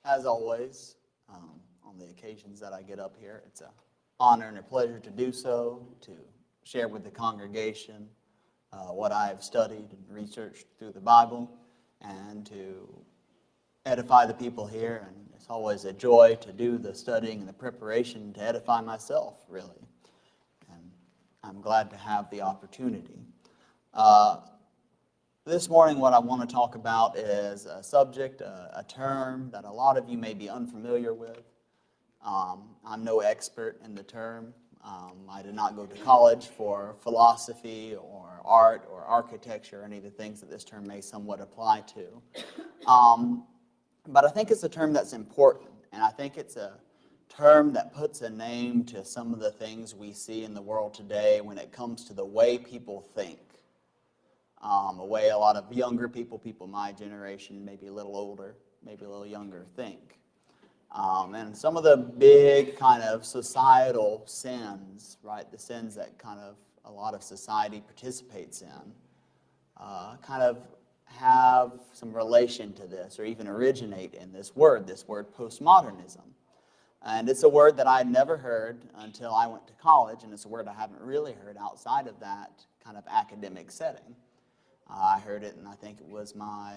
As always, on the occasions that I get up here, it's an honor and a pleasure to do so, to share with the congregation what I have studied and researched through the Bible, and to edify the people here. And it's always a joy to do the studying and the preparation to edify myself, really. And I'm glad to have the opportunity. This morning, what I want to talk about is a subject, a term that a lot of you may be unfamiliar with. I'm no expert in the term. I did not go to college for philosophy or art or architecture or any of the things that this term may somewhat apply to. But I think it's a term that's important, and I think it's a term that puts a name to some of the things we see in the world today when it comes to the way people think. A way a lot of younger people my generation, maybe a little older, maybe a little younger, think. And some of the big kind of societal sins, right, the sins that kind of a lot of society participates in, kind of have some relation to this or even originate in this word postmodernism. And it's a word that I'd never heard until I went to college, and it's a word I haven't really heard outside of that kind of academic setting. I heard it, and I think it was my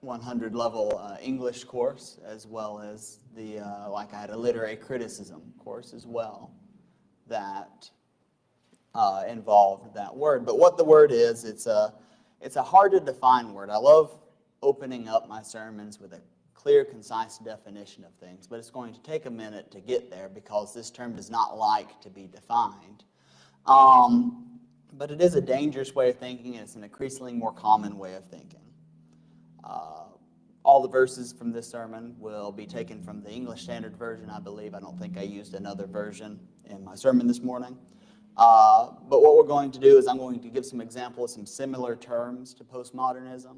100 level English course, as well as the I had a literary criticism course as well that involved that word. But what the word is, it's a hard to define word. I love opening up my sermons with a clear, concise definition of things, but it's going to take a minute to get there because this term does not like to be defined. But it is a dangerous way of thinking, and it's an increasingly more common way of thinking. All the verses from this sermon will be taken from the English Standard Version, I believe. I don't think I used another version in my sermon this morning. But what we're going to do is I'm going to give some examples, some similar terms to postmodernism,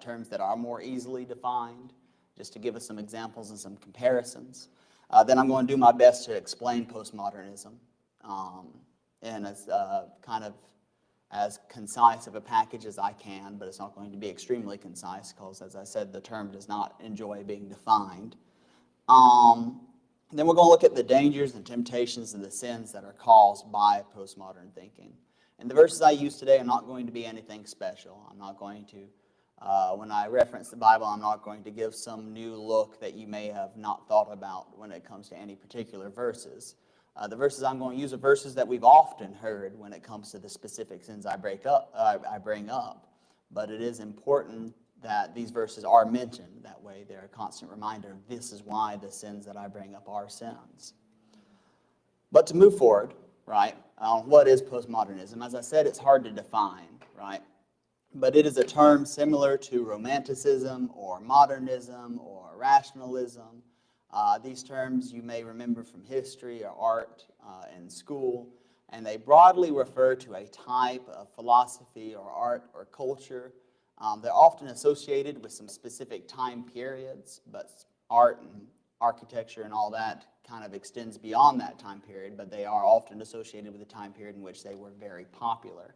terms that are more easily defined, just to give us some examples and some comparisons. Then I'm going to do my best to explain postmodernism in as kind of as concise of a package as I can, but it's not going to be extremely concise because, as I said, the term does not enjoy being defined. Then we're going to look at the dangers and temptations and the sins that are caused by postmodern thinking. And the verses I use today are not going to be anything special. I'm not going to, when I reference the Bible, I'm not going to give some new look that you may have not thought about when it comes to any particular verses. The verses I'm going to use are verses that we've often heard when it comes to the specific sins I bring up. But it is important that these verses are mentioned. That way they're a constant reminder, this is why the sins that I bring up are sins. But to move forward, right, what is postmodernism? As I said, it's hard to define, right? But it is a term similar to romanticism or modernism or rationalism. These terms you may remember from history or art in school, and they broadly refer to a type of philosophy or art or culture. They're often associated with some specific time periods, but art and architecture and all that kind of extends beyond that time period, but they are often associated with the time period in which they were very popular.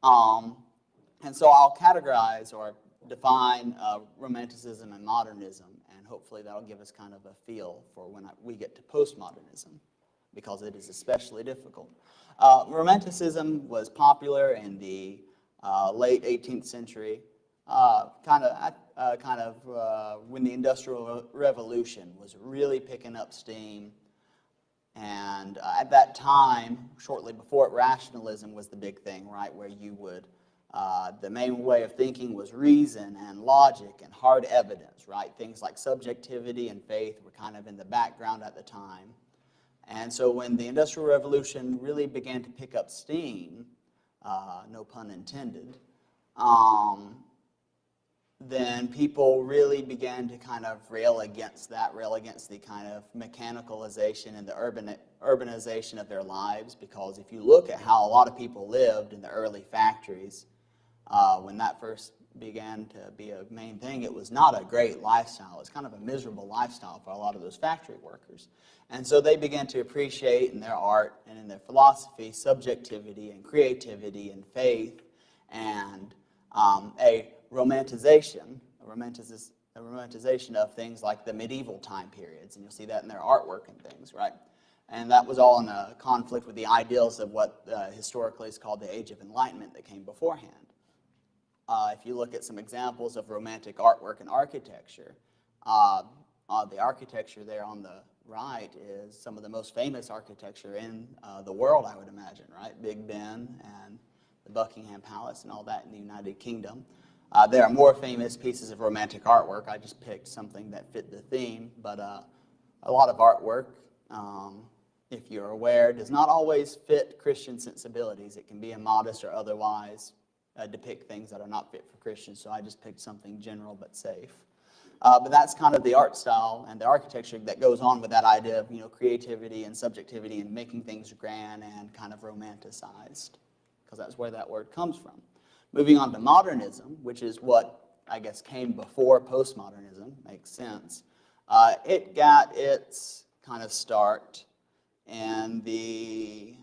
And so I'll categorize or define romanticism and modernism, and hopefully that'll give us kind of a feel for when we get to postmodernism, because it is especially difficult. Romanticism was popular in the late 18th century, kind of when the Industrial Revolution was really picking up steam. And at that time, shortly before it, rationalism was the big thing, right, where you would the main way of thinking was reason and logic and hard evidence, right? Things like subjectivity and faith were kind of in the background at the time. And so when the Industrial Revolution really began to pick up steam, no pun intended, then people really began to kind of rail against the kind of mechanicalization and the urbanization of their lives. Because if you look at how a lot of people lived in the early factories, when that first began to be a main thing, it was not a great lifestyle. It's kind of a miserable lifestyle for a lot of those factory workers. And so they began to appreciate in their art and in their philosophy subjectivity and creativity and faith and a romanticization romanticization of things like the medieval time periods, and you'll see that in their artwork and things, right? And that was all in a conflict with the ideals of what historically is called the Age of Enlightenment that came beforehand. If you look at some examples of romantic artwork and architecture, the architecture there on the right is some of the most famous architecture in the world, I would imagine, right? Big Ben and the Buckingham Palace and all that in the United Kingdom. There are more famous pieces of romantic artwork. I just picked something that fit the theme, but a lot of artwork, if you're aware, does not always fit Christian sensibilities. It can be immodest or otherwise depict things that are not fit for Christians, so I just picked something general but safe. But that's kind of the art style and the architecture that goes on with that idea of, you know, creativity and subjectivity and making things grand and kind of romanticized, because that's where that word comes from. Moving on to modernism, which is what I guess came before postmodernism, makes sense. It got its kind of start in the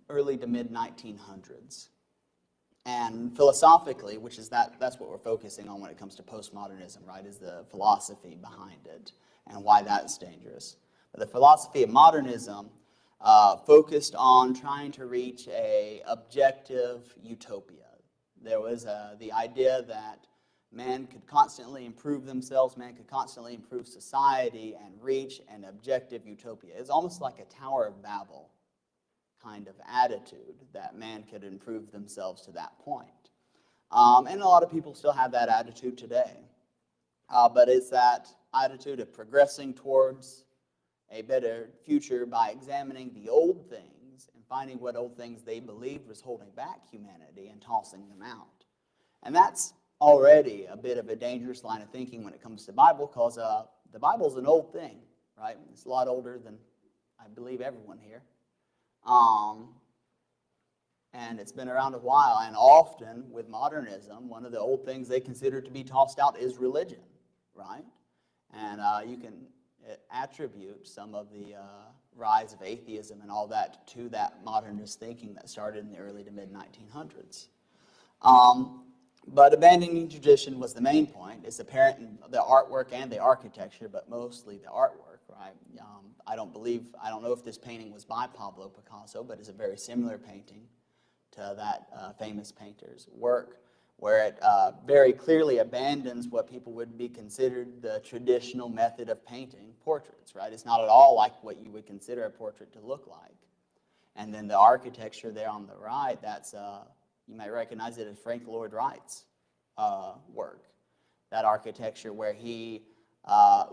early to mid-1900s. And philosophically, which is that's what we're focusing on when it comes to postmodernism, right, is the philosophy behind it and why that's dangerous. But the philosophy of modernism focused on trying to reach a objective utopia. There was the idea that man could constantly improve themselves, man could constantly improve society and reach an objective utopia. It's almost like a Tower of Babel kind of attitude that man could improve themselves to that point. And a lot of people still have that attitude today. But it's that attitude of progressing towards a better future by examining the old things and finding what old things they believed was holding back humanity and tossing them out. And that's already a bit of a dangerous line of thinking when it comes to the Bible, because the Bible's an old thing, right? It's a lot older than, I believe, everyone here. And it's been around a while, and often with modernism, one of the old things they consider to be tossed out is religion, right? And you can attribute some of the rise of atheism and all that to that modernist thinking that started in the early to mid-1900s. But abandoning tradition was the main point. It's apparent in the artwork and the architecture, but mostly the artwork, right? I don't know if this painting was by Pablo Picasso, but it's a very similar painting to that famous painter's work, where it very clearly abandons what people would be considered the traditional method of painting portraits, right? It's not at all like what you would consider a portrait to look like. And then the architecture there on the right, that's, you might recognize it as Frank Lloyd Wright's work. That architecture where he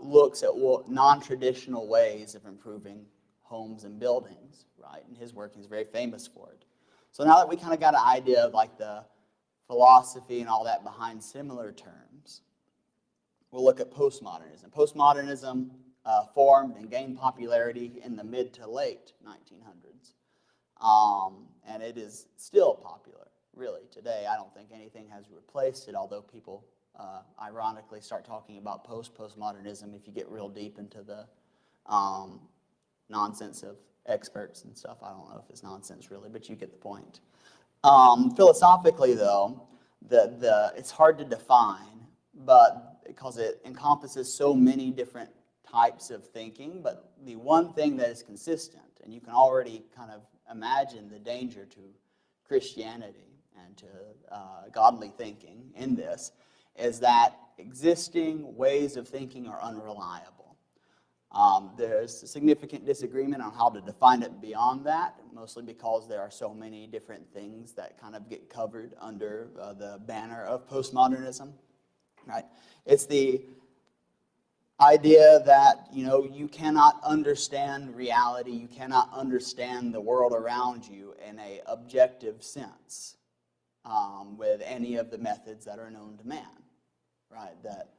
looks at non-traditional ways of improving homes and buildings, right? And his work is very famous for it. So now that we kind of got an idea of like the philosophy and all that behind similar terms, we'll look at postmodernism. Postmodernism formed and gained popularity in the mid to late 1900s. And it is still popular, really, today. I don't think anything has replaced it, although people ironically start talking about postmodernism if you get real deep into the nonsense of experts and stuff. I don't know if it's nonsense really, but you get the point. Philosophically, though, it's hard to define, but because it encompasses so many different types of thinking, but the one thing that is consistent, and you can already kind of imagine the danger to Christianity and to godly thinking in this, is that existing ways of thinking are unreliable. There's a significant disagreement on how to define it beyond that, mostly because there are so many different things that kind of get covered under the banner of postmodernism, right? It's the idea that, you know, you cannot understand reality, you cannot understand the world around you in an objective sense with any of the methods that are known to man, right? That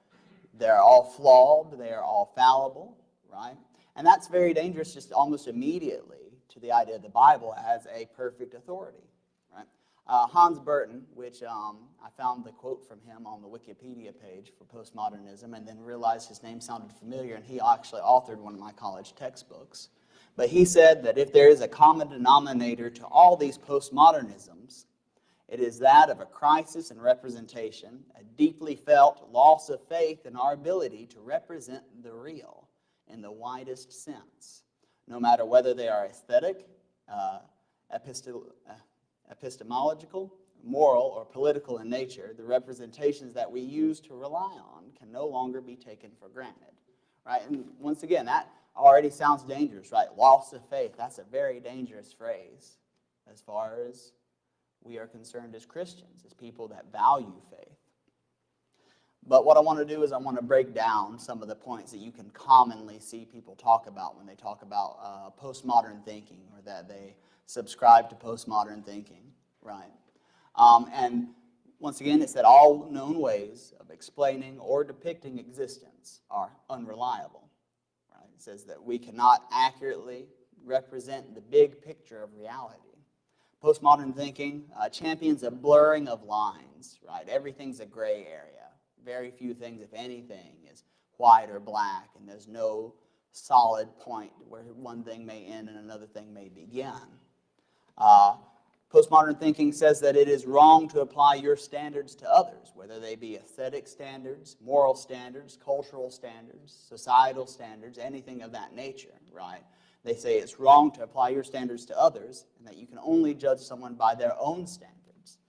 they're all flawed, they are all fallible, right? And that's very dangerous just almost immediately to the idea of the Bible as a perfect authority, right? Hans Burton, which I found the quote from him on the Wikipedia page for postmodernism and then realized his name sounded familiar, and he actually authored one of my college textbooks. But he said that if there is a common denominator to all these postmodernisms, It is that of a crisis in representation, a deeply felt loss of faith in our ability to represent the real in the widest sense, no matter whether they are aesthetic, epistemological, moral, or political in nature. The representations that we use to rely on can no longer be taken for granted, right? And once again, that already sounds dangerous, right? Loss of faith, that's a very dangerous phrase as far as we are concerned as Christians, as people that value faith. But what I want to do is I want to break down some of the points that you can commonly see people talk about when they talk about postmodern thinking, or that they subscribe to postmodern thinking, right? And once again, it's that all known ways of explaining or depicting existence are unreliable, right? It says that we cannot accurately represent the big picture of reality. Postmodern thinking champions a blurring of lines, right? Everything's a gray area. Very few things, if anything, is white or black, and there's no solid point where one thing may end and another thing may begin. Postmodern thinking says that it is wrong to apply your standards to others, whether they be aesthetic standards, moral standards, cultural standards, societal standards, anything of that nature, right? They say it's wrong to apply your standards to others, and that you can only judge someone by their own standards.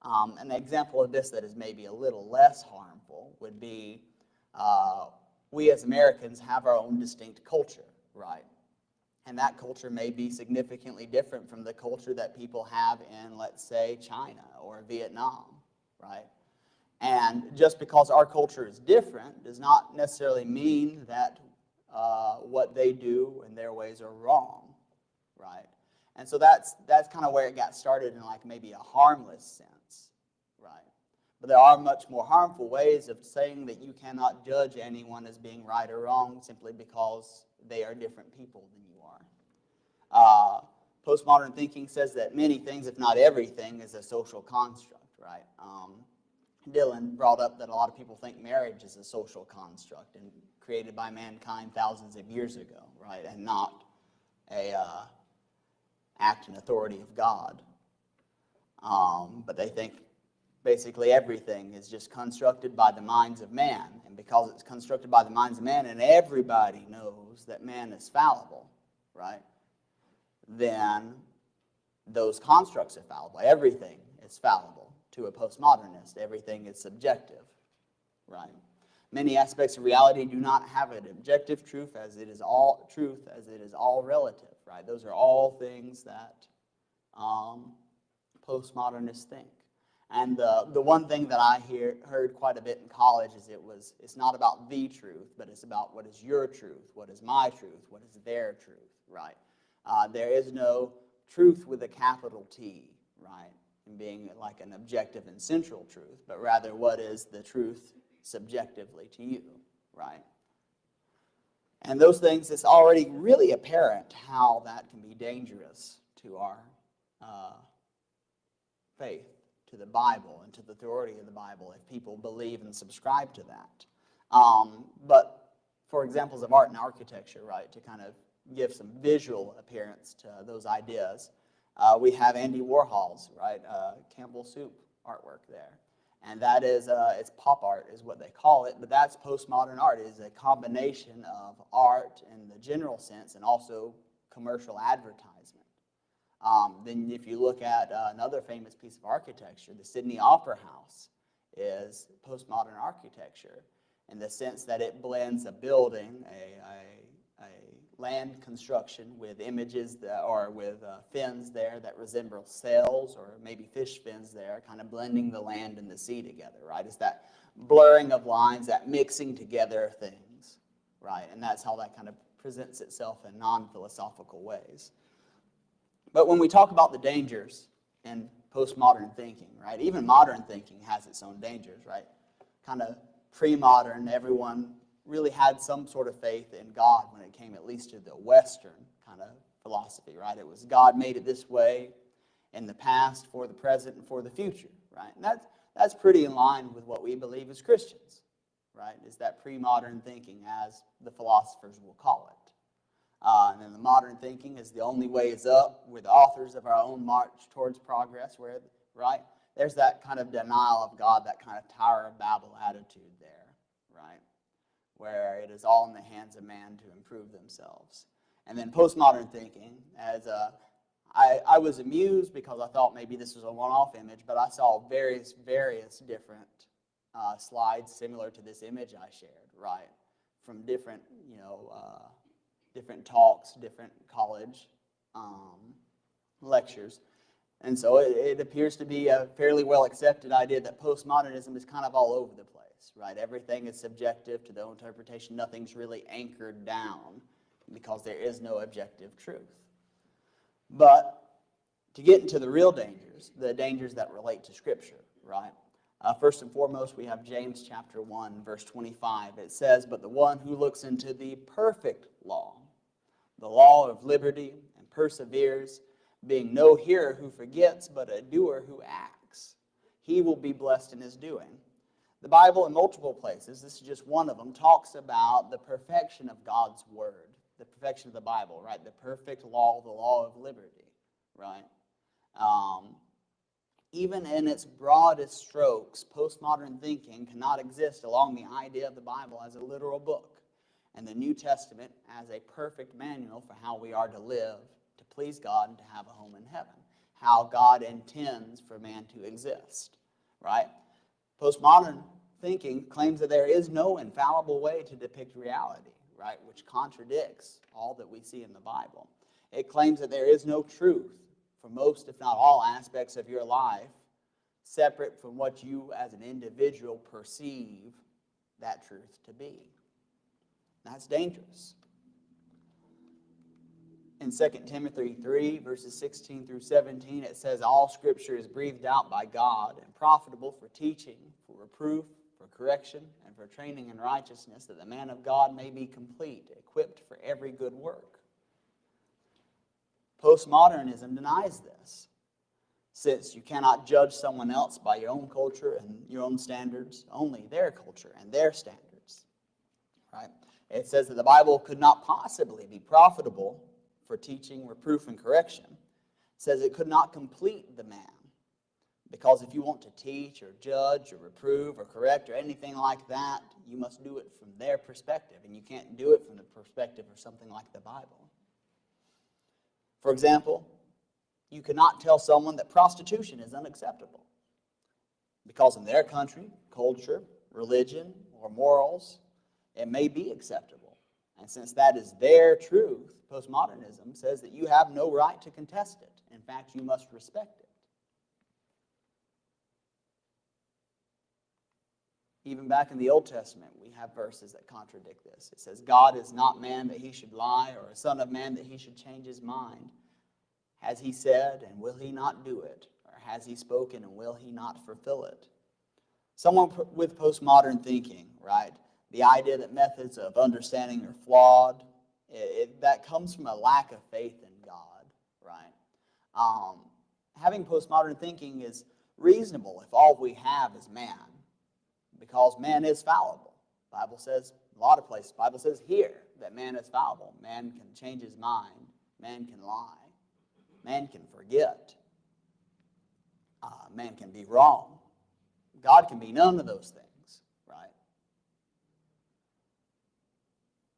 An example of this that is maybe a little less harmful would be we as Americans have our own distinct culture, right? And that culture may be significantly different from the culture that people have in, let's say, China or Vietnam, right? And just because our culture is different does not necessarily mean that what they do and their ways are wrong, right? And so that's kind of where it got started in like maybe a harmless sense, right? But there are much more harmful ways of saying that you cannot judge anyone as being right or wrong simply because they are different people than you are. Postmodern thinking says that many things, if not everything, is a social construct, right? Dylan brought up that a lot of people think marriage is a social construct and created by mankind thousands of years ago, right? And not a act and authority of God. But they think basically everything is just constructed by the minds of man. And because it's constructed by the minds of man, and everybody knows that man is fallible, right? Then those constructs are fallible. Everything is fallible to a postmodernist. Everything is subjective, right? Many aspects of reality do not have an objective truth as it is all relative, right? Those are all things that postmodernists think. And the one thing that I heard quite a bit in college is it's not about the truth, but it's about what is your truth, what is my truth, what is their truth, right? There is no truth with a capital T, right? And being like an objective and central truth, but rather what is the truth subjectively to you, right? And those things, it's already really apparent how that can be dangerous to our faith, to the Bible, and to the authority of the Bible if people believe and subscribe to that. But for examples of art and architecture, right, to kind of give some visual appearance to those ideas, we have Andy Warhol's, right, Campbell Soup artwork there. And that is, it's pop art is what they call it, but that's postmodern art. It is a combination of art in the general sense and also commercial advertisement. Then if you look at another famous piece of architecture, the Sydney Opera House is postmodern architecture in the sense that it blends a building, a land construction with images or with fins there that resemble sails or maybe fish fins there, kind of blending the land and the sea together, right? It's that blurring of lines, that mixing together of things, right? And that's how that kind of presents itself in non-philosophical ways. But when we talk about the dangers in postmodern thinking, right? Even modern thinking has its own dangers, right? Kind of pre-modern, everyone really had some sort of faith in God when it came at least to the Western kind of philosophy, right? It was God made it this way in the past, for the present, and for the future, right? And that's pretty in line with what we believe as Christians, right? Is that pre-modern thinking, as the philosophers will call it. And then the modern thinking is the only way is up. We're the authors of our own march towards progress. We're right? There's that kind of denial of God, that kind of Tower of Babel attitude there, right? Where it is all in the hands of man to improve themselves. And then postmodern thinking, I was amused because I thought maybe this was a one-off image, but I saw various different slides similar to this image I shared, right? From different, different talks, different college lectures. And so it appears to be a fairly well accepted idea that postmodernism is kind of all over the place, right? Everything is subjective to their own interpretation. Nothing's really anchored down because there is no objective truth. But to get into the real dangers, the dangers that relate to Scripture, right? First and foremost, we have James chapter 1, verse 25. It says, "But the one who looks into the perfect law, the law of liberty, and perseveres, being no hearer who forgets, but a doer who acts, he will be blessed in his doing." The Bible in multiple places, this is just one of them, talks about the perfection of God's Word, the perfection of the Bible, right? The perfect law, the law of liberty, right? Even in its broadest strokes, postmodern thinking cannot exist along the idea of the Bible as a literal book and the New Testament as a perfect manual for how we are to live, to please God, and to have a home in heaven, how God intends for man to exist, right? Postmodern thinking claims that there is no infallible way to depict reality, right, which contradicts all that we see in the Bible. It claims that there is no truth for most, if not all, aspects of your life separate from what you as an individual perceive that truth to be. That's dangerous. In 2 Timothy 3, verses 16 through 17, it says, "All Scripture is breathed out by God and profitable for teaching, for reproof, for correction, and for training in righteousness, that the man of God may be complete, equipped for every good work." Postmodernism denies this, since you cannot judge someone else by your own culture and your own standards, only their culture and their standards, right? It says that the Bible could not possibly be profitable for teaching, reproof, and correction. It says it could not complete the man, because if you want to teach or judge or reprove or correct or anything like that, you must do it from their perspective, and you can't do it from the perspective of something like the Bible. For example, you cannot tell someone that prostitution is unacceptable, because in their country, culture, religion, or morals, it may be acceptable. And since that is their truth, postmodernism says that you have no right to contest it. In fact, you must respect it. Even back in the Old Testament, we have verses that contradict this. It says, "God is not man that he should lie, or a son of man that he should change his mind. Has he said, and will he not do it? Or has he spoken, and will he not fulfill it?" Someone with postmodern thinking, right, the idea that methods of understanding are flawed, that comes from a lack of faith in God, right? Having postmodern thinking is reasonable if all we have is man, because man is fallible. The Bible says, a lot of places, the Bible says here that man is fallible. Man can change his mind. Man can lie. Man can forget. Man can be wrong. God can be none of those things, right?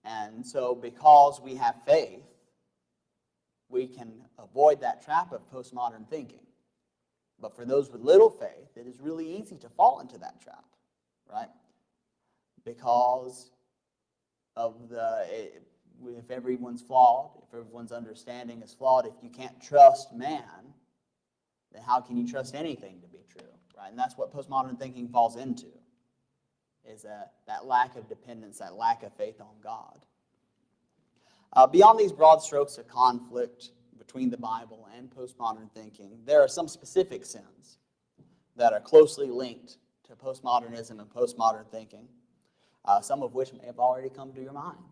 And so because we have faith, we can avoid that trap of postmodern thinking. But for those with little faith, it is really easy to fall into that trap, right? Because of if everyone's flawed, if everyone's understanding is flawed, if you can't trust man, then how can you trust anything to be true, right? And that's what postmodern thinking falls into, is that lack of dependence, that lack of faith on God. Beyond these broad strokes of conflict between the Bible and postmodern thinking, there are some specific sins that are closely linked to postmodernism and postmodern thinking, some of which may have already come to your mind.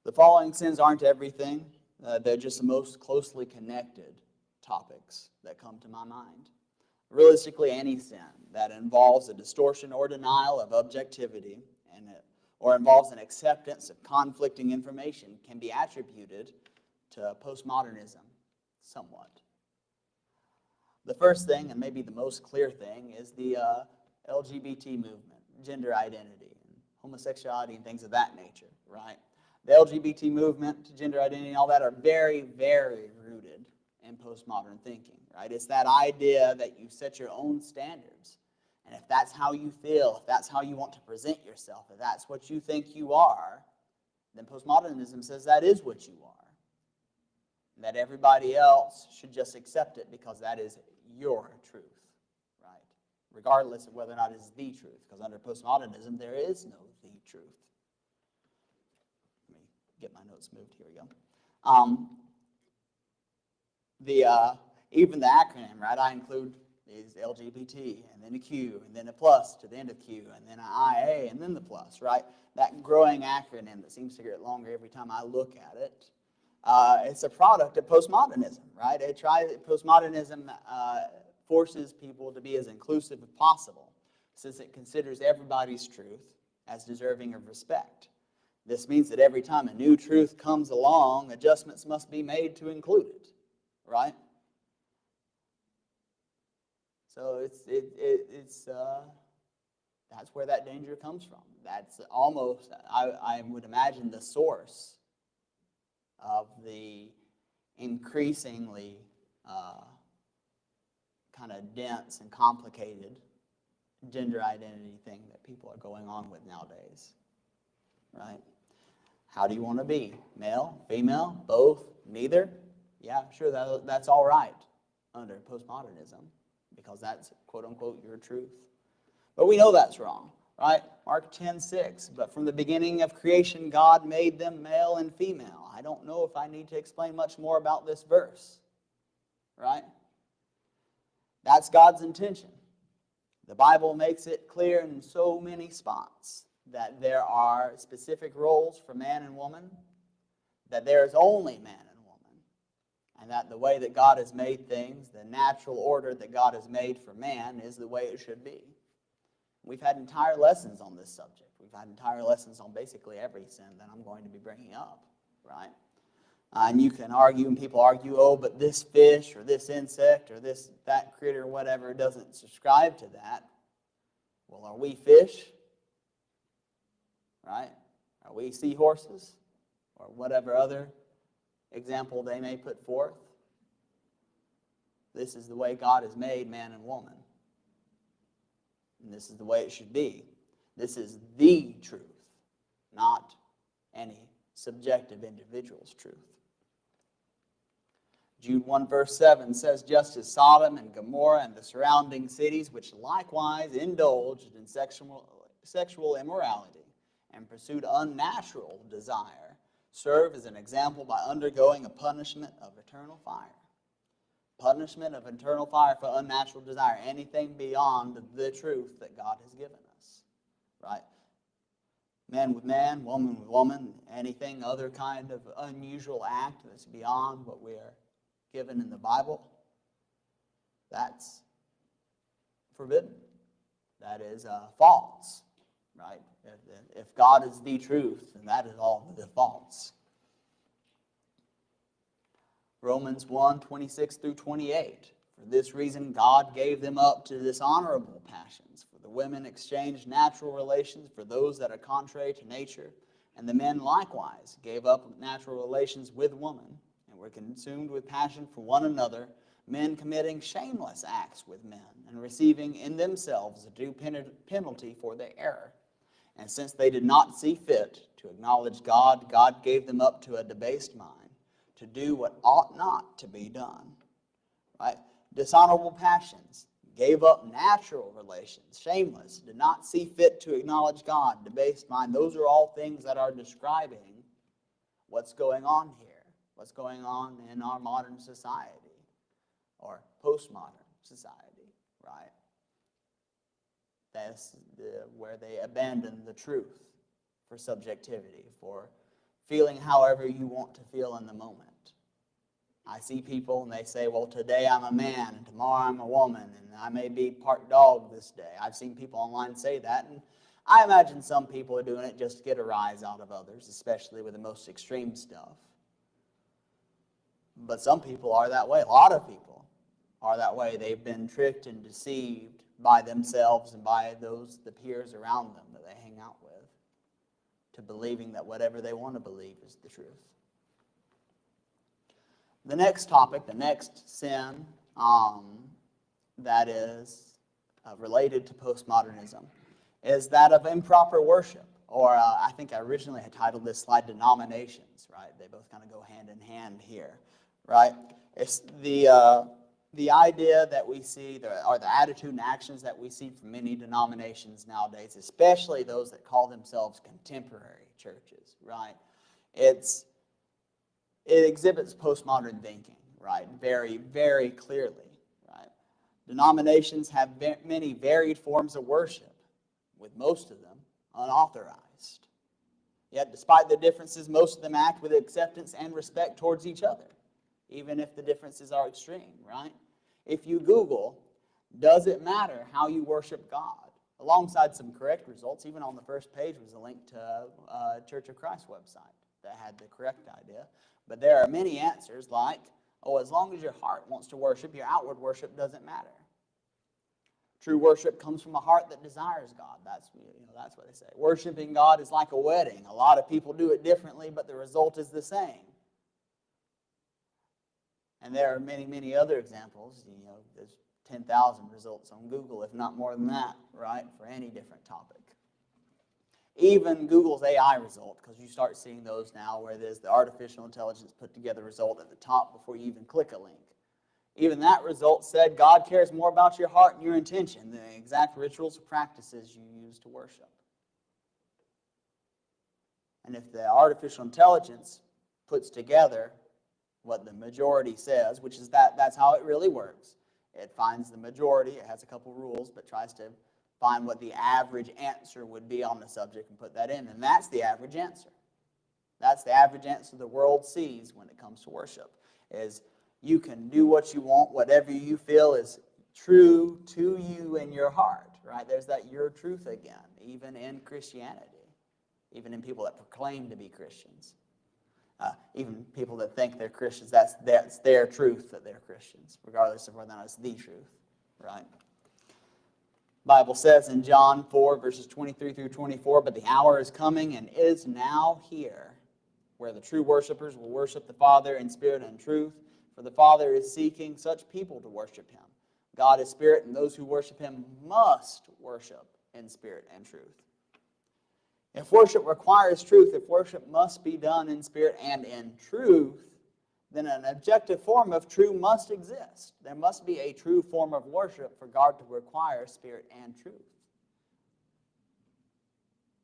The following sins aren't everything. They're just the most closely connected topics that come to my mind. Realistically, any sin that involves a distortion or denial of objectivity or involves an acceptance of conflicting information can be attributed to postmodernism somewhat. The first thing, and maybe the most clear thing, is the LGBT movement, gender identity, and homosexuality, and things of that nature, right? The LGBT movement, gender identity, and all that are very, very rooted in postmodern thinking, right? It's that idea that you set your own standards. And if that's how you feel, if that's how you want to present yourself, if that's what you think you are, then postmodernism says that is what you are. And that everybody else should just accept it because that is your truth, right? Regardless of whether or not it is the truth, because under postmodernism, there is no the truth. Let me get my notes moved. Here we go. Even the acronym, right? I include is LGBT, and then a Q, and then a plus to the end of Q, and then an IA, and then the plus, right? That growing acronym that seems to get longer every time I look at it. It's a product of postmodernism, right? Postmodernism forces people to be as inclusive as possible, since it considers everybody's truth as deserving of respect. This means that every time a new truth comes along, adjustments must be made to include it, right? So that's where that danger comes from. That's almost, I would imagine, the source of the increasingly kind of dense and complicated gender identity thing that people are going on with nowadays, right? How do you want to be? Male, female, both, neither? Yeah, sure, that's all right under postmodernism, because that's, quote unquote, your truth. But we know that's wrong, right? Mark 10:6, but from the beginning of creation, God made them male and female. I don't know if I need to explain much more about this verse, right? That's God's intention. The Bible makes it clear in so many spots that there are specific roles for man and woman, that there is only man and woman, and that the way that God has made things, the natural order that God has made for man, is the way it should be. We've had entire lessons on this subject. We've had entire lessons on basically every sin that I'm going to be bringing up, right? And you can argue, and people argue, oh, but this fish or this insect or that critter or whatever doesn't subscribe to that. Well, are we fish? Right? Are we seahorses? Or whatever other example they may put forth? This is the way God has made man and woman. And this is the way it should be. This is the truth, not any subjective individual's truth. Jude 1 verse 7 says, just as Sodom and Gomorrah and the surrounding cities, which likewise indulged in sexual immorality and pursued unnatural desire, serve as an example by undergoing a punishment of eternal fire. Punishment of eternal fire for unnatural desire, anything beyond the truth that God has given us, right? Man with man, woman with woman, anything other kind of unusual act that's beyond what we are given in the Bible, that's forbidden. That is false, right? If God is the truth, then that is all the false. Romans 1:26 through 28. For this reason, God gave them up to dishonorable passions. For the women exchanged natural relations for those that are contrary to nature, and the men likewise gave up natural relations with women, and were consumed with passion for one another, men committing shameless acts with men, and receiving in themselves a due penalty for their error. And since they did not see fit to acknowledge God, God gave them up to a debased mind, to do what ought not to be done. Right? Dishonorable passions, gave up natural relations, shameless, did not see fit to acknowledge God, debased mind. Those are all things that are describing what's going on here, what's going on in our modern society, or postmodern society, right? That's where they abandon the truth for subjectivity, for feeling however you want to feel in the moment. I see people and they say, well, today I'm a man and tomorrow I'm a woman and I may be part dog this day. I've seen people online say that, and I imagine some people are doing it just to get a rise out of others, especially with the most extreme stuff. But some people are that way, a lot of people. are that way. They've been tricked and deceived by themselves and by the peers around them that they hang out with, to believing that whatever they want to believe is the truth. The next topic, the next sin that is related to postmodernism is that of improper worship, or I think I originally had titled this slide denominations, right? They both kind of go hand in hand here, right? It's the idea that we see, or the attitude and actions that we see from many denominations nowadays, especially those that call themselves contemporary churches, right? It exhibits postmodern thinking, right? Very, very clearly, right? Denominations have many varied forms of worship, with most of them unauthorized. Yet, despite the differences, most of them act with acceptance and respect towards each other, even if the differences are extreme, right? If you Google, does it matter how you worship God? Alongside some correct results, even on the first page was a link to Church of Christ website that had the correct idea. But there are many answers like, oh, as long as your heart wants to worship, your outward worship doesn't matter. True worship comes from a heart that desires God. That's what they say. Worshiping God is like a wedding. A lot of people do it differently, but the result is the same. And there are many, many other examples. There's 10,000 results on Google, if not more than that, right, for any different topic. Even Google's AI result, because you start seeing those now where there's the artificial intelligence put together result at the top before you even click a link. Even that result said God cares more about your heart and your intention than the exact rituals or practices you use to worship. And if the artificial intelligence puts together what the majority says, which is that's how it really works. It finds the majority, it has a couple rules, but tries to find what the average answer would be on the subject and put that in. And that's the average answer. That's the average answer the world sees when it comes to worship, is you can do what you want, whatever you feel is true to you in your heart, right? There's that your truth again, even in Christianity, even in people that proclaim to be Christians. Even people that think they're Christians, that's their truth that they're Christians, regardless of whether or not it's the truth, right? The Bible says in John 4, verses 23 through 24, but the hour is coming and is now here, where the true worshipers will worship the Father in spirit and truth, for the Father is seeking such people to worship him. God is spirit, and those who worship him must worship in spirit and truth. If worship requires truth, if worship must be done in spirit and in truth, then an objective form of true must exist. There must be a true form of worship for God to require spirit and truth.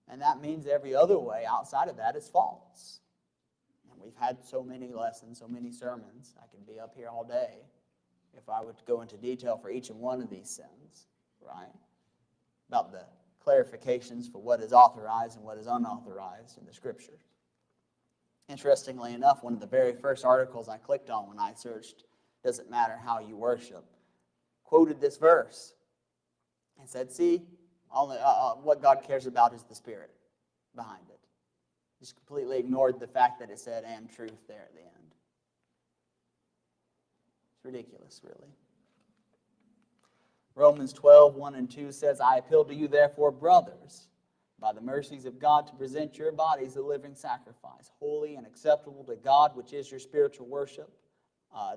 And that means every other way outside of that is false. And we've had so many lessons, so many sermons. I could be up here all day if I would go into detail for each and one of these sins, right? About the clarifications for what is authorized and what is unauthorized in the Scriptures. Interestingly enough, one of the very first articles I clicked on when I searched, does it matter how you worship, quoted this verse and said, see, what God cares about is the Spirit behind it. Just completely ignored the fact that it said, and truth there at the end. It's ridiculous, really. Romans 12, 1 and 2 says, I appeal to you, therefore, brothers, by the mercies of God, to present your bodies a living sacrifice, holy and acceptable to God, which is your spiritual worship.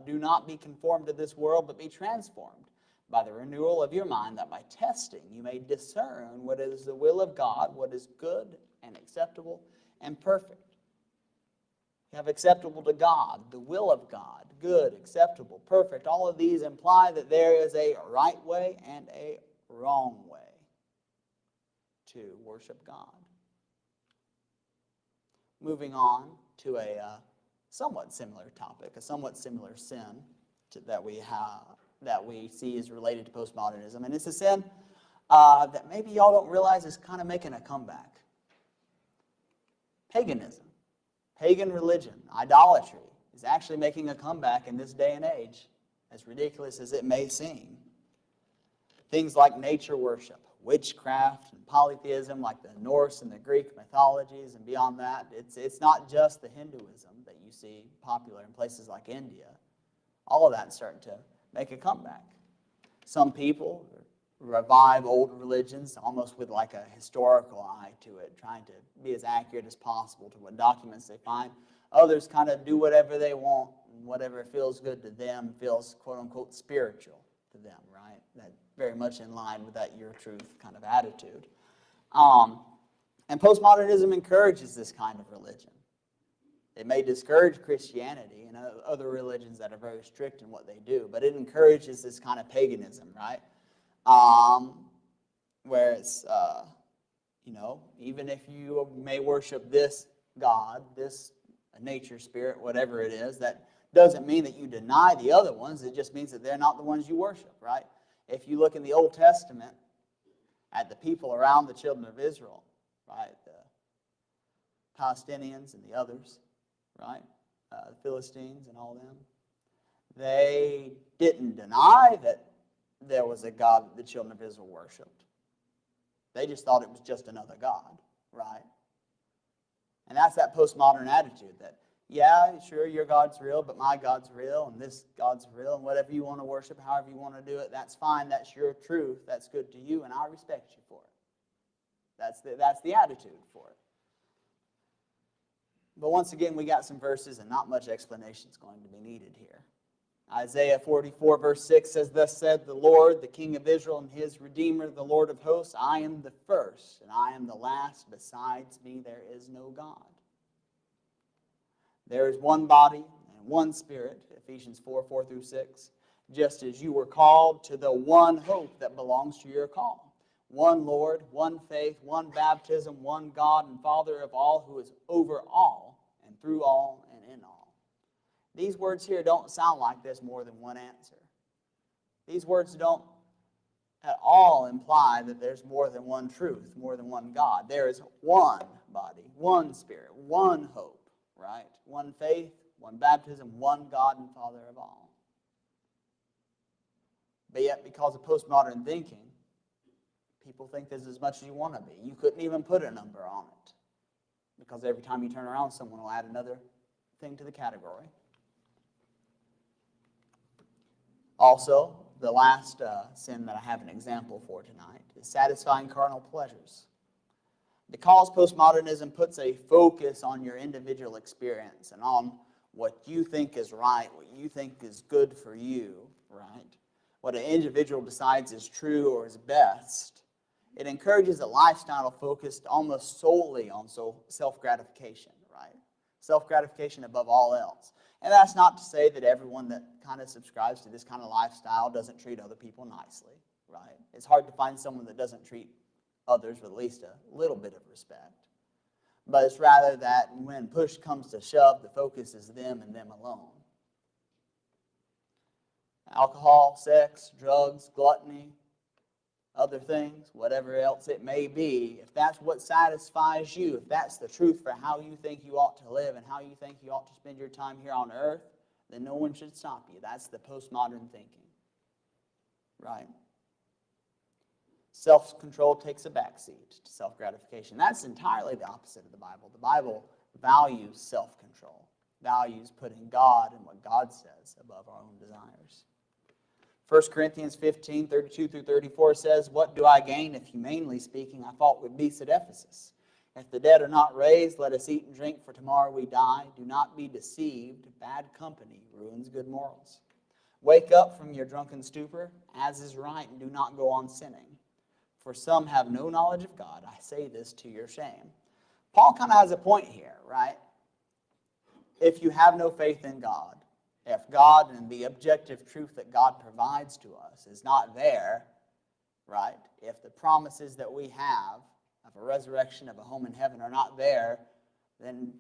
Do not be conformed to this world, but be transformed by the renewal of your mind, that by testing you may discern what is the will of God, what is good and acceptable and perfect. You have acceptable to God, the will of God, good, acceptable, perfect. All of these imply that there is a right way and a wrong way to worship God. Moving on to a somewhat similar topic, a somewhat similar sin that we see is related to postmodernism, and it's a sin that maybe y'all don't realize is kind of making a comeback. Paganism, pagan religion, idolatry is actually making a comeback in this day and age, as ridiculous as it may seem. Things like nature worship, witchcraft, and polytheism like the Norse and the Greek mythologies, and beyond that, it's not just the Hinduism that you see popular in places like India. All of that's starting to make a comeback. Some people revive old religions almost with like a historical eye to it, trying to be as accurate as possible to what documents they find. Others kind of do whatever they want, and whatever feels good to them feels quote-unquote spiritual to them, right? That very much in line with that your truth kind of attitude. And postmodernism encourages this kind of religion. It may discourage Christianity and other religions that are very strict in what they do, but it encourages this kind of paganism, right? Where it's, even if you may worship this God, this nature spirit, whatever it is, that doesn't mean that you deny the other ones. It just means that they're not the ones you worship, right? If you look in the Old Testament at the people around the children of Israel, right, the Palestinians and the others, right, the Philistines and all them, they didn't deny that there was a God that the children of Israel worshipped. They just thought it was just another God, right? And that's that postmodern attitude that, yeah, sure, your God's real, but my God's real, and this God's real, and whatever you want to worship, however you want to do it, that's fine, that's your truth, that's good to you, and I respect you for it. That's the attitude for it. But once again, we got some verses, and not much explanation is going to be needed here. Isaiah 44, verse 6 says, "Thus said the Lord, the King of Israel and his Redeemer, the Lord of hosts, I am the first, and I am the last. Besides me there is no God. There is one body and one Spirit," Ephesians 4, 4 through 6, "just as you were called to the one hope that belongs to your call. One Lord, one faith, one baptism, one God and Father of all, who is over all and through all and in all." These words here don't sound like there's more than one answer. These words don't at all imply that there's more than one truth, more than one God. There is one body, one Spirit, one hope, right? One faith, one baptism, one God and Father of all. But yet, because of postmodern thinking, people think there's as much as you want to be. You couldn't even put a number on it, because every time you turn around, someone will add another thing to the category. Also, the last sin that I have an example for tonight is satisfying carnal pleasures. Because postmodernism puts a focus on your individual experience and on what you think is right, what you think is good for you, right? What an individual decides is true or is best, it encourages a lifestyle focused almost solely on self-gratification, right? Self-gratification above all else. And that's not to say that everyone that kind of subscribes to this kind of lifestyle doesn't treat other people nicely, right? It's hard to find someone that doesn't treat others with at least a little bit of respect. But it's rather that when push comes to shove, the focus is them and them alone. Alcohol, sex, drugs, gluttony, other things, whatever else it may be, if that's what satisfies you, if that's the truth for how you think you ought to live and how you think you ought to spend your time here on earth, then no one should stop you. That's the postmodern thinking, right? Self-control takes a backseat to self-gratification. That's entirely the opposite of the Bible. The Bible values self-control, values putting God and what God says above our own desires. 1 Corinthians 15, 32 through 34 says, "What do I gain if, humanly speaking, I fought with beasts at Ephesus? If the dead are not raised, let us eat and drink, for tomorrow we die. Do not be deceived. Bad company ruins good morals. Wake up from your drunken stupor, as is right, and do not go on sinning. For some have no knowledge of God. I say this to your shame." Paul kind of has a point here, right? If you have no faith in God, if God and the objective truth that God provides to us is not there, right? If the promises that we have of a resurrection, of a home in heaven are not there, then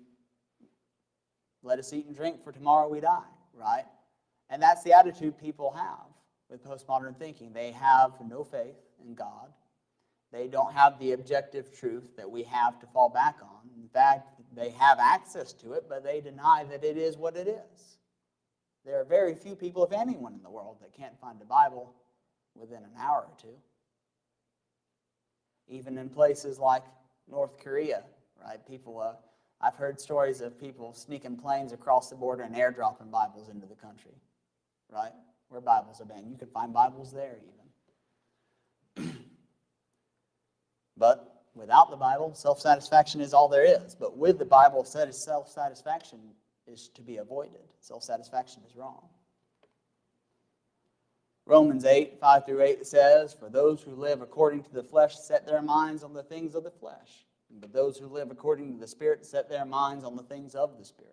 let us eat and drink, for tomorrow we die, right? And that's the attitude people have with postmodern thinking. They have no faith in God. They don't have the objective truth that we have to fall back on. In fact, they have access to it, but they deny that it is what it is. There are very few people, if anyone in the world, that can't find a Bible within an hour or two. Even in places like North Korea, right? I've heard stories of people sneaking planes across the border and airdropping Bibles into the country, right? where Bibles are banned. You can find Bibles there even. But without the Bible, self-satisfaction is all there is. But with the Bible, self-satisfaction is to be avoided. Self-satisfaction is wrong. Romans 8, 5 through 8 says, "For those who live according to the flesh set their minds on the things of the flesh. But those who live according to the Spirit set their minds on the things of the Spirit.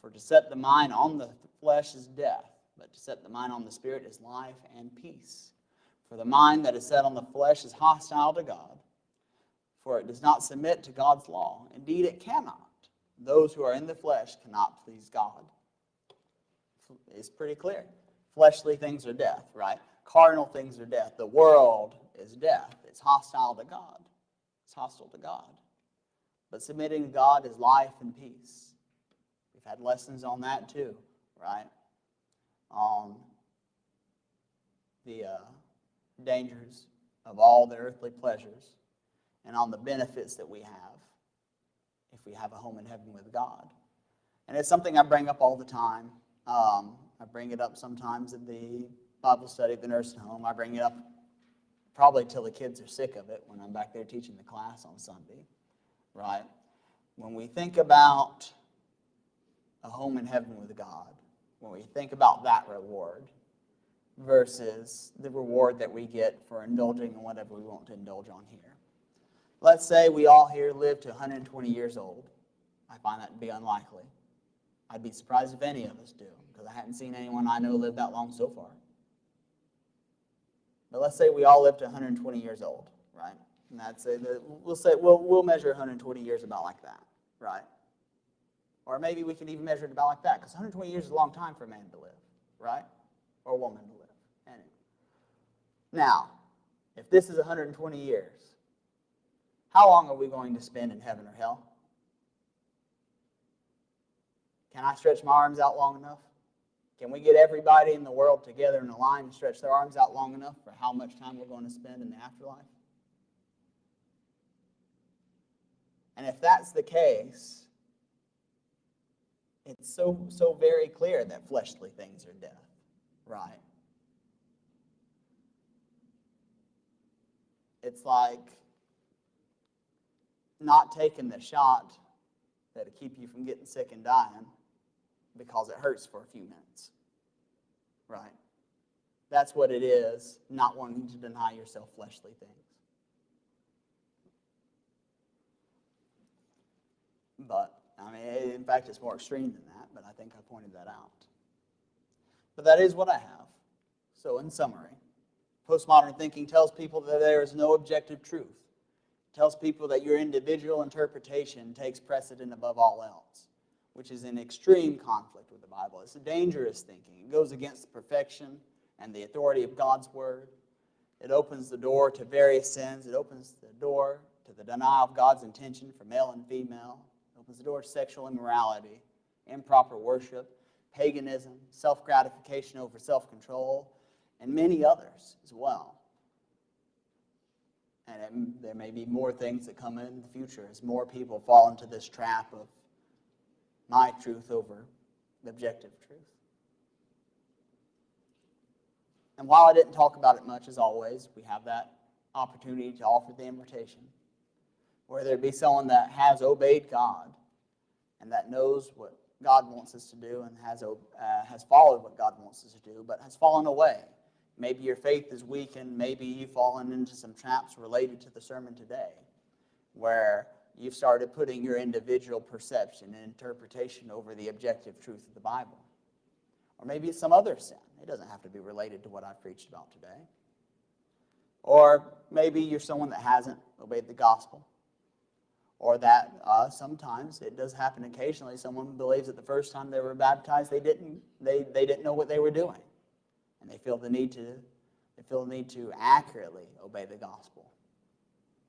For to set the mind on the flesh is death, but to set the mind on the Spirit is life and peace. For the mind that is set on the flesh is hostile to God, for it does not submit to God's law. Indeed, it cannot. Those who are in the flesh cannot please God." It's pretty clear. Fleshly things are death, right? Carnal things are death. The world is death. It's hostile to God. It's hostile to God. But submitting to God is life and peace. We've had lessons on that too, right? On the dangers of all the earthly pleasures and on the benefits that we have if we have a home in heaven with God. And it's something I bring up all the time. I bring it up sometimes in the Bible study at the nursing home. I bring it up probably till the kids are sick of it when I'm back there teaching the class on Sunday, right? When we think about a home in heaven with God, when we think about that reward versus the reward that we get for indulging in whatever we want to indulge on here. Let's say we all here live to 120 years old. I find that to be unlikely. I'd be surprised if any of us do, because I haven't seen anyone I know live that long so far. But let's say we all live to 120 years old, right? And that's we'll measure 120 years about like that, right? Or maybe we can even measure it about like that, because 120 years is a long time for a man to live, right? Or a woman to live. Anyway. Now, if this is 120 years, how long are we going to spend in heaven or hell? Can I stretch my arms out long enough? Can we get everybody in the world together in a line and stretch their arms out long enough for how much time we're going to spend in the afterlife? And if that's the case, it's so very clear that fleshly things are death, right? It's like not taking the shot that'll keep you from getting sick and dying because it hurts for a few minutes, right? That's what it is, not wanting to deny yourself fleshly things. But, I mean, in fact, it's more extreme than that, but I think I pointed that out. But that is what I have. So, in summary, postmodern thinking tells people that there is no objective truth. It tells people that your individual interpretation takes precedent above all else, which is in extreme conflict with the Bible. It's a dangerous thinking. It goes against perfection and the authority of God's Word. It opens the door to various sins. It opens the door to the denial of God's intention for male and female. It opens the door to sexual immorality, improper worship, paganism, self-gratification over self-control, and many others as well. And there may be more things that come in the future as more people fall into this trap of my truth over the objective truth. And while I didn't talk about it much, as always, we have that opportunity to offer the invitation. Whether it be someone that has obeyed God and that knows what God wants us to do and has followed what God wants us to do, but has fallen away. Maybe your faith is weakened. Maybe you've fallen into some traps related to the sermon today, where you've started putting your individual perception and interpretation over the objective truth of the Bible. Or maybe it's some other sin. It doesn't have to be related to what I've preached about today. Or maybe you're someone that hasn't obeyed the gospel. Or that sometimes, it does happen occasionally, someone believes that the first time they were baptized, they didn't know what they were doing. And they feel the need to accurately obey the gospel.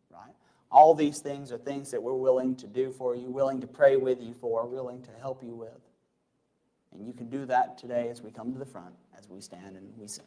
Right? All these things are things that we're willing to do for you, willing to pray with you for, willing to help you with. And you can do that today as we come to the front, as we stand and we sing.